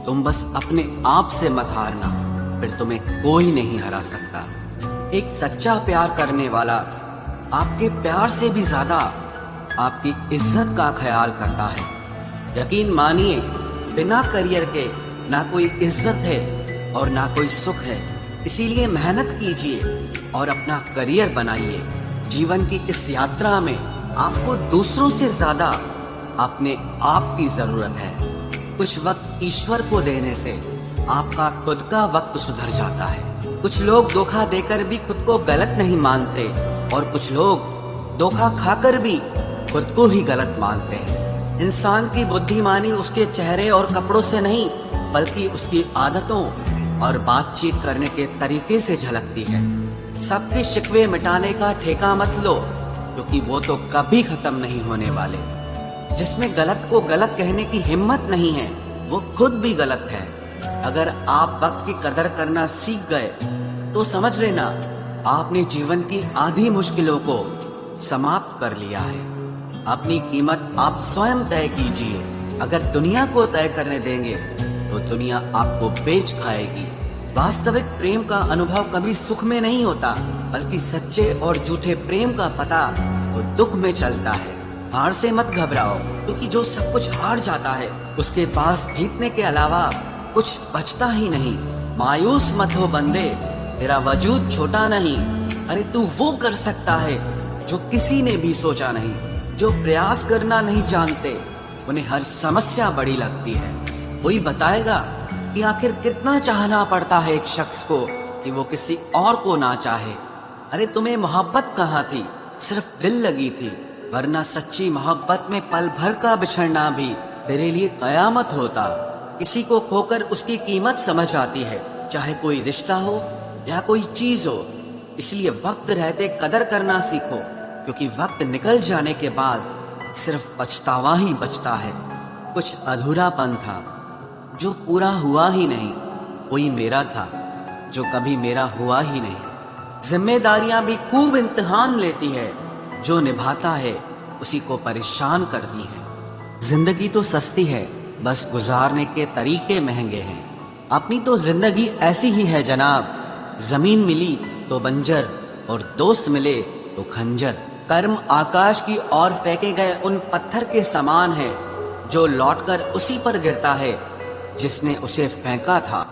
तुम बस अपने आप से मत हारना, फिर तुम्हें कोई नहीं हरा सकता। एक सच्चा प्यार करने वाला आपके प्यार से भी ज्यादा आपकी इज्जत का ख्याल करता है। यकीन मानिए, बिना करियर के ना कोई इज्जत है और ना कोई सुख है। इसीलिए मेहनत कीजिए और अपना करियर बनाइए। जीवन की इस यात्रा में आपको दूसरों से ज्यादा अपने आप की जरूरत है। कुछ वक्त ईश्वर को देने से आपका खुद का वक्त सुधर जाता है। कुछ लोग धोखा देकर भी खुद को गलत नहीं मानते और कुछ लोग धोखा खाकर भी खुद को ही गलत मानते हैं। इंसान की बुद्धिमानी उसके चेहरे और कपड़ों से नहीं, बल्कि उसकी आदतों और बातचीत करने के तरीके से झलकती है। सबके शिकवे मिटाने का ठेका मत लो, क्योंकि वो तो कभी खत्म नहीं होने वाले। जिसमें गलत को गलत कहने की हिम्मत नहीं है, वो खुद भी गलत है। अगर आप वक्त की कदर करना सीख गए तो समझ लेना आपने जीवन की आधी मुश्किलों को समाप्त कर लिया है। अपनी कीमत आप स्वयं तय कीजिए। अगर दुनिया को तय करने देंगे तो दुनिया आपको बेच खाएगी। वास्तविक प्रेम का अनुभव कभी सुख में नहीं होता, बल्कि सच्चे और झूठे प्रेम का पता तो दुख में चलता है। हार से मत घबराओ, क्योंकि जो सब कुछ हार जाता है उसके पास जीतने के अलावा कुछ बचता ही नहीं। मायूस मत हो बंदे, तेरा वजूद छोटा नहीं। अरे तू वो कर सकता है जो किसी ने भी सोचा नहीं। जो प्रयास करना नहीं जानते उन्हें हर समस्या बड़ी लगती है। कोई बताएगा कि आखिर कितना चाहना पड़ता है एक शख्स को कि वो किसी और को ना चाहे। अरे तुम्हें मोहब्बत कहाँ थी, सिर्फ दिल लगी थी, वरना सच्ची मोहब्बत में पल भर का बिछड़ना भी तेरे लिए कयामत होता। किसी को खोकर उसकी कीमत समझ आती है, चाहे कोई रिश्ता हो या कोई चीज हो। इसलिए वक्त रहते कदर करना सीखो, क्योंकि वक्त निकल जाने के बाद सिर्फ पछतावा ही बचता है। कुछ अधूरापन था जो पूरा हुआ ही नहीं। कोई मेरा था जो कभी मेरा हुआ ही नहीं। जिम्मेदारियां भी खूब इम्तिहान लेती है, जो निभाता है उसी को परेशान करती है। जिंदगी तो सस्ती है, बस गुजारने के तरीके महंगे हैं। अपनी तो जिंदगी ऐसी ही है जनाब, जमीन मिली तो बंजर और दोस्त मिले तो खंजर। कर्म आकाश की ओर फेंके गए उन पत्थर के समान है, जो लौटकर उसी पर गिरता है जिसने उसे फेंका था।